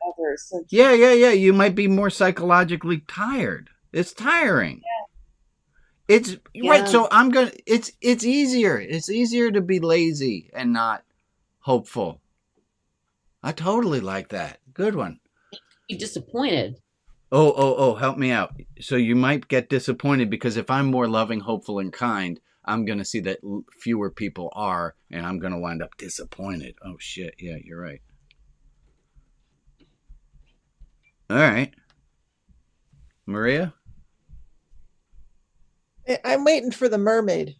others. So Yeah. You might be more psychologically tired. It's tiring. It's right. So it's easier. It's easier to be lazy and not hopeful. I totally like that. Good one. Be disappointed. Oh, help me out. So you might get disappointed because if I'm more loving, hopeful, and kind, I'm going to see that fewer people are, and I'm going to wind up disappointed. Oh, shit. Yeah, you're right. All right. Maria? I'm waiting for the mermaid.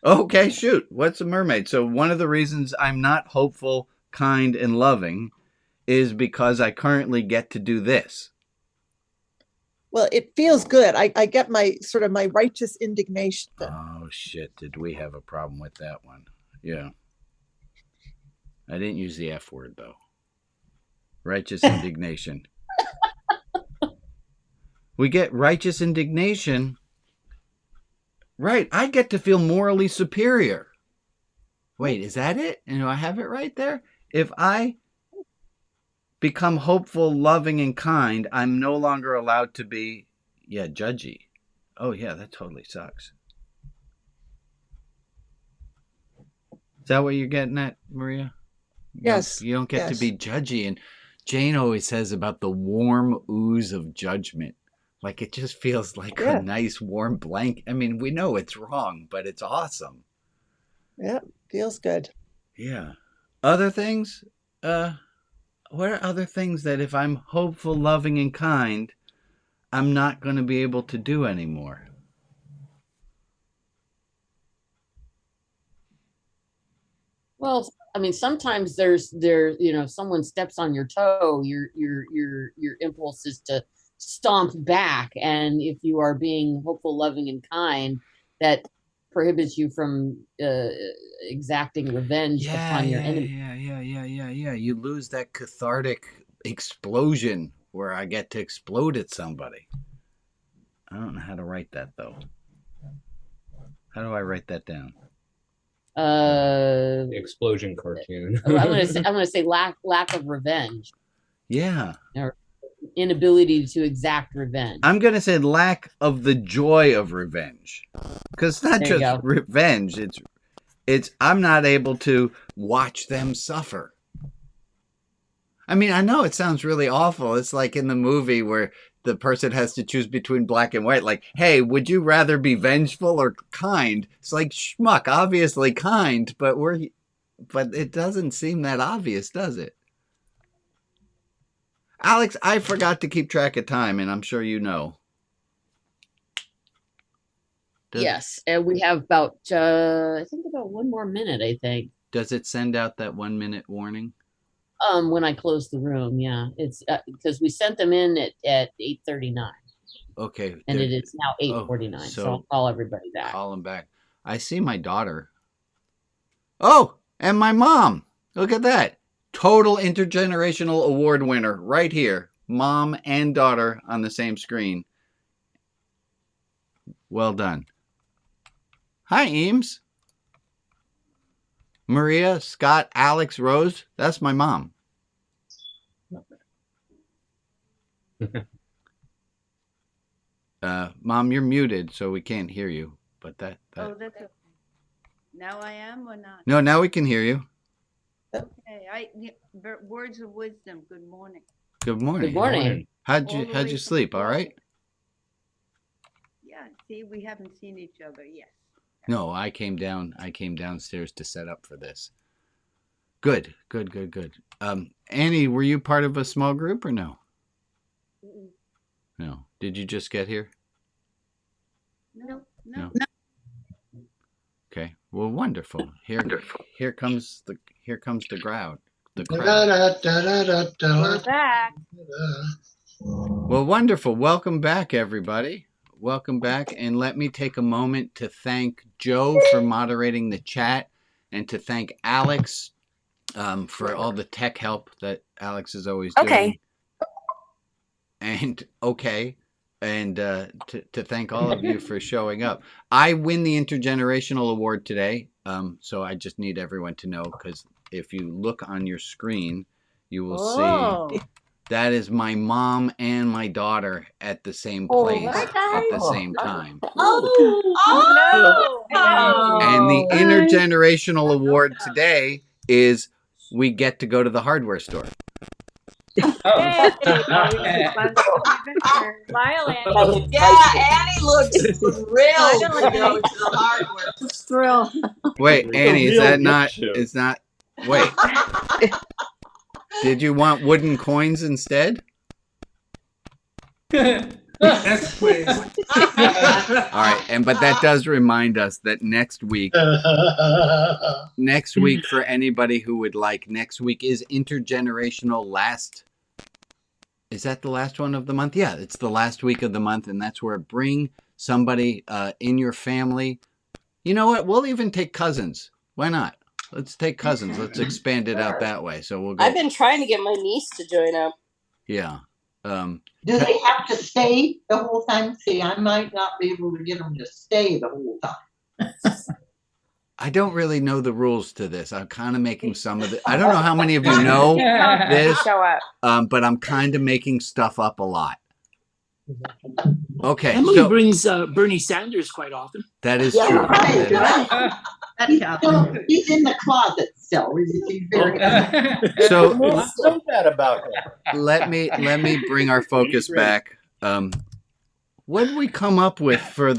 Okay, shoot. What's a mermaid? So one of the reasons I'm not hopeful, kind, and loving is because I currently get to do this. Well, it feels good. I get my righteous indignation. Oh, shit. Did we have a problem with that one? Yeah. I didn't use the F word, though. Righteous indignation. We get righteous indignation. Right. I get to feel morally superior. Wait, is that it? And do I have it right there? If I become hopeful, loving, and kind, I'm no longer allowed to be, judgy. Oh, yeah, that totally sucks. Is that what you're getting at, Maria? Yes. You don't get to be judgy. And Jane always says about the warm ooze of judgment. Like it just feels like a nice warm blanket. I mean, we know it's wrong, but it's awesome. Yeah, feels good. Yeah. Other things? What are other things that if I'm hopeful, loving, and kind, I'm not going to be able to do anymore? Well, I mean, sometimes someone steps on your toe, your impulse is to stomp back, and if you are being hopeful, loving, and kind, that prohibits you from exacting revenge upon your enemy. Yeah. You lose that cathartic explosion where I get to explode at somebody. I don't know how to write that, though. How do I write that down? Explosion cartoon. I'm gonna say lack of revenge. Yeah. Or inability to exact revenge. I'm gonna say lack of the joy of revenge, because it's not just revenge. It's I'm not able to watch them suffer. I mean, I know it sounds really awful. It's like in the movie where the person has to choose between black and white. Like, hey, would you rather be vengeful or kind? It's like, schmuck, obviously kind, but it doesn't seem that obvious, does it? Alex, I forgot to keep track of time, and I'm sure you know. Yes, and we have about I think about 1 more minute. I think. Does it send out that 1 minute warning? When I close the room, yeah, it's because we sent them in at 8:39. Okay, and it is now 8:49. So I'll call everybody back. Call them back. I see my daughter. Oh, and my mom. Look at that. Total intergenerational award winner right here. Mom and daughter on the same screen. Well done. Hi, Eames. Maria, Scott, Alex, Rose. That's my mom. Mom, you're muted, so we can't hear you. But that. Oh, that's okay. Now I am or not? No, now we can hear you. Words of wisdom. Good morning. Good morning. Good morning. How'd All the you way sleep? from All right? Yeah. See, we haven't seen each other yet. No, I came downstairs to set up for this. Good. Annie, were you part of a small group or no? No. Did you just get here? No. Okay. Well, wonderful. Here comes the crowd. The crowd. We're back. Well, wonderful. Welcome back, everybody. Welcome back. And let me take a moment to thank Joe for moderating the chat and to thank Alex for all the tech help that Alex is always doing. Okay. And to thank all of you for showing up. I win the Intergenerational Award today, so I just need everyone to know, because if you look on your screen, you will see that is my mom and my daughter at the same place at the same time. And the Intergenerational Award today is we get to go to the hardware store. Smile, Annie. Yeah, Annie looks thrilled to go to the hardware. Just thrilled. Wait, Annie, is that not? It's not. Wait. Did you want wooden coins instead? Yes, please. All right, but that does remind us that next week for anybody who would like, next week is Intergenerational last. Is that the last one of the month? Yeah, it's the last week of the month, and that's where bring somebody in your family. You know what? We'll even take cousins. Why not? Let's take cousins. Let's expand it out that way. So we'll go. I've been trying to get my niece to join up. Yeah. Do they have to stay the whole time? See, I might not be able to get them to stay the whole time. I don't really know the rules to this. I'm kind of making some of it. I don't know how many of you know this, but I'm kind of making stuff up a lot. Okay. Emily brings Bernie Sanders quite often. That is true. He's in the closet still. He's very So I know that about him. let me bring our focus back. What did we come up with for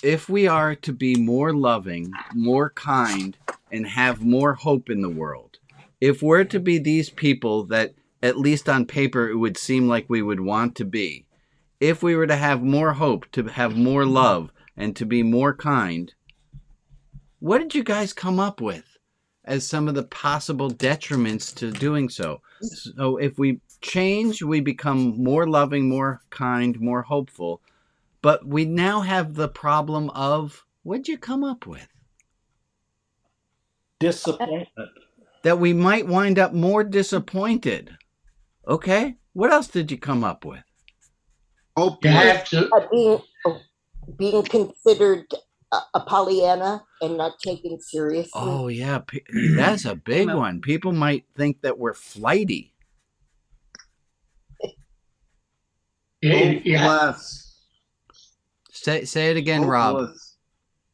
if we are to be more loving, more kind, and have more hope in the world? If we're to be these people that, at least on paper, it would seem like we would want to be, if we were to have more hope, to have more love, and to be more kind, what did you guys come up with as some of the possible detriments to doing so? So if we change, we become more loving, more kind, more hopeful. But we now have the problem of, what'd you come up with? Disappointment. That we might wind up more disappointed. Okay. What else did you come up with? Hope you have to being considered a Pollyanna and not taken seriously. Oh yeah, that's a big one. People might think that we're flighty. Hopeless. Say it again, Rob.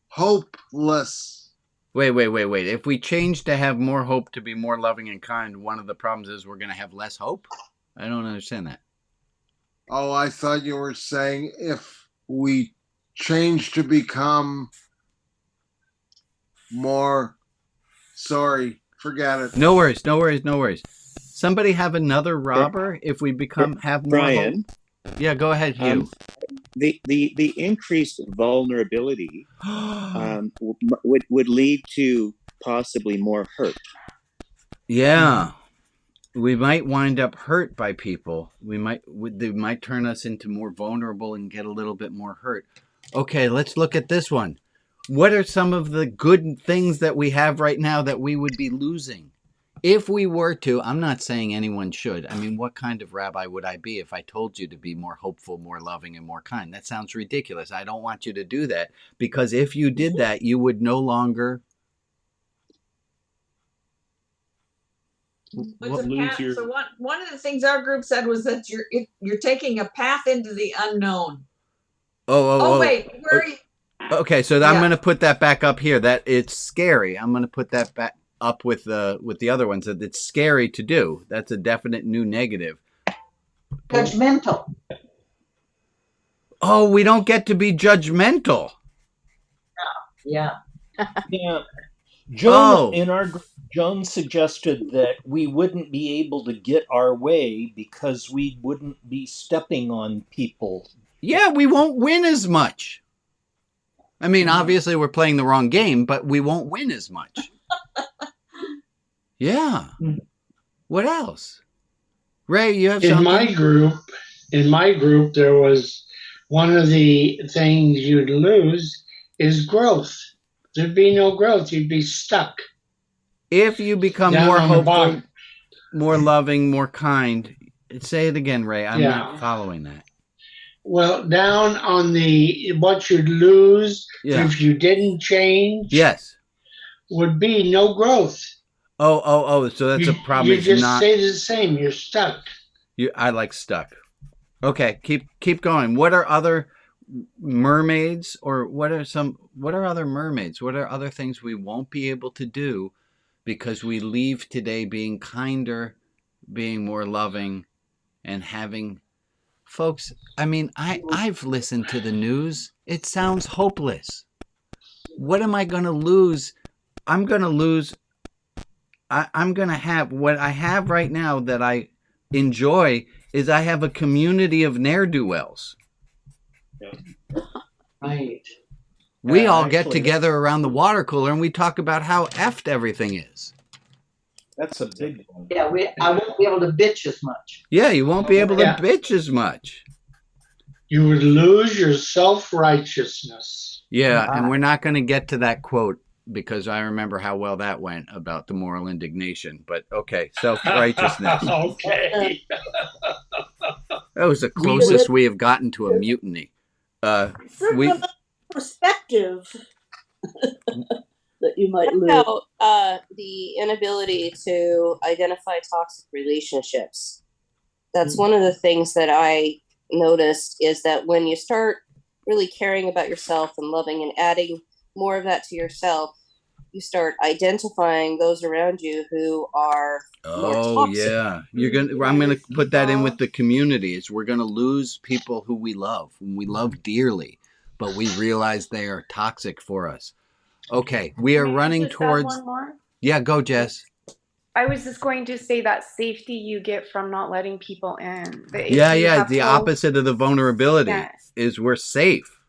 Hopeless. Wait. If we change to have more hope, to be more loving and kind, one of the problems is we're going to have less hope? I don't understand that. Oh, I thought you were saying if we change to become more... Sorry, forget it. No worries. Somebody have another robber if we have more Brian? hope? Yeah, go ahead, Hugh. The increased vulnerability would lead to possibly more hurt. Yeah, we might wind up hurt by people. They might turn us into more vulnerable and get a little bit more hurt. Okay, let's look at this one. What are some of the good things that we have right now that we would be losing? If we were to, I'm not saying anyone should. I mean, what kind of rabbi would I be if I told you to be more hopeful, more loving, and more kind? That sounds ridiculous. I don't want you to do that, because if you did that, you would no longer... So one of the things our group said was that you're taking a path into the unknown. Oh, wait, where are you? Okay, so I'm going to put that back up here. That it's scary. I'm going to put that back. up with the other ones that it's scary to do. That's a definite new negative. Judgmental. Oh, we don't get to be judgmental. Yeah. Yeah. Joan in our group, Joan suggested that we wouldn't be able to get our way because we wouldn't be stepping on people. Yeah, we won't win as much. I mean, obviously we're playing the wrong game, but we won't win as much. Yeah. What else? Ray, you have something? In my group, there was one of the things you'd lose is growth. There'd be no growth. You'd be stuck. If you become Down more on the hopeful, bottom. more loving, more kind, say it again, Ray. I'm Yeah. not following that. Well, down on the what you'd lose if you didn't change. Yes. Would be no growth. Oh. So that's a problem. You just stay the same. You're stuck. I like stuck. Okay, keep going. What are other mermaids, or what are other mermaids? What are other things we won't be able to do because we leave today being kinder, being more loving, and having folks? I mean, I've listened to the news. It sounds hopeless. What am I going to lose? I'm going to lose. I'm going to have what I have right now that I enjoy is I have a community of ne'er-do-wells. Right. We all get together around the water cooler and we talk about how effed everything is. That's a big one. Yeah, I won't be able to bitch as much. Yeah, you won't be able to bitch as much. You would lose your self-righteousness. Yeah, and we're not going to get to that quote because I remember how well that went about the moral indignation. But okay, self-righteousness. Okay. That was the closest we have gotten to a mutiny. Certain perspective that you might lose. About the inability to identify toxic relationships. That's one of the things that I noticed is that when you start really caring about yourself and loving and adding more of that to yourself, you start identifying those around you who are more toxic. Yeah, I'm gonna put that in with the communities. We're gonna lose people who we love dearly, but we realize they are toxic for us. Okay, we are running towards. One more? Yeah, go, Jess. I was just going to say that safety you get from not letting people in. Yeah. The opposite of the vulnerability is we're safe.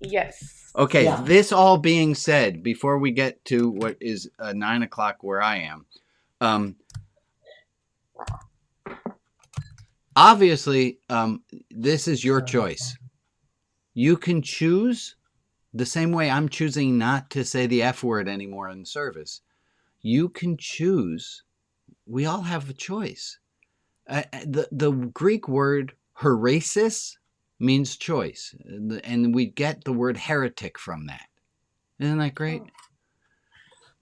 Yes. Okay, this all being said, before we get to what is 9 o'clock where I am, obviously, this is your choice. You can choose the same way I'm choosing not to say the F word anymore in service. You can choose. We all have a choice. The Greek word heresis means choice. And we get the word heretic from that. Isn't that great?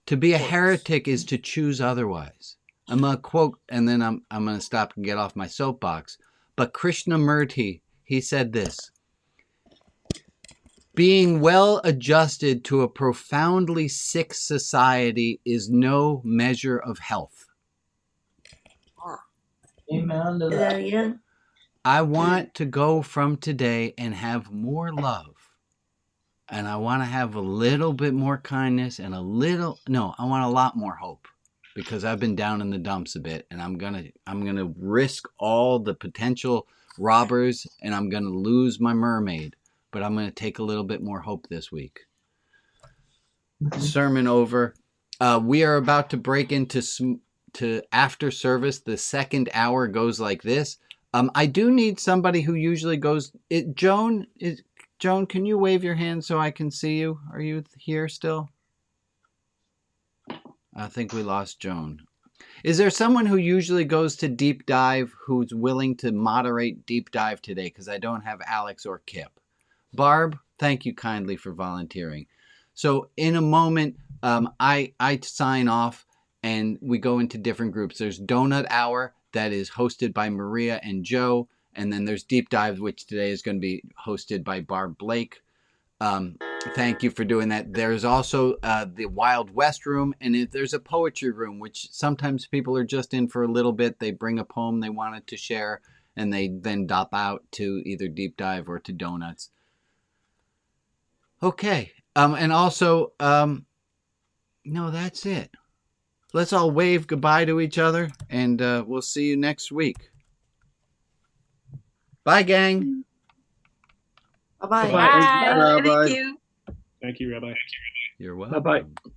To be a heretic is to choose otherwise. I'm going to quote, and then I'm going to stop and get off my soapbox. But Krishnamurti, he said this: being well adjusted to a profoundly sick society is no measure of health. Amen to that. Again. I want to go from today and have more love. And I want to have a little bit more kindness and I want a lot more hope, because I've been down in the dumps a bit, and I'm going to risk all the potential robbers, and I'm going to lose my mermaid, but I'm going to take a little bit more hope this week. Sermon over. We are about to break into after service. The second hour goes like this. I do need somebody who usually goes. Joan, can you wave your hand so I can see you? Are you here still? I think we lost Joan. Is there someone who usually goes to deep dive who's willing to moderate deep dive today? Because I don't have Alex or Kip. Barb, thank you kindly for volunteering. So in a moment, I sign off and we go into different groups. There's Donut Hour that is hosted by Maria and Joe. And then there's Deep Dive, which today is going to be hosted by Barb Blake. Thank you for doing that. There's also the Wild West room, and there's a poetry room, which sometimes people are just in for a little bit. They bring a poem they wanted to share, and they then dop out to either deep dive or to donuts. Okay. And also, no, that's it. Let's all wave goodbye to each other, and we'll see you next week. Bye, gang. Bye-bye. Bye-bye. Bye. Rabbi. Thank you. Thank you, Rabbi. You're welcome. Bye-bye.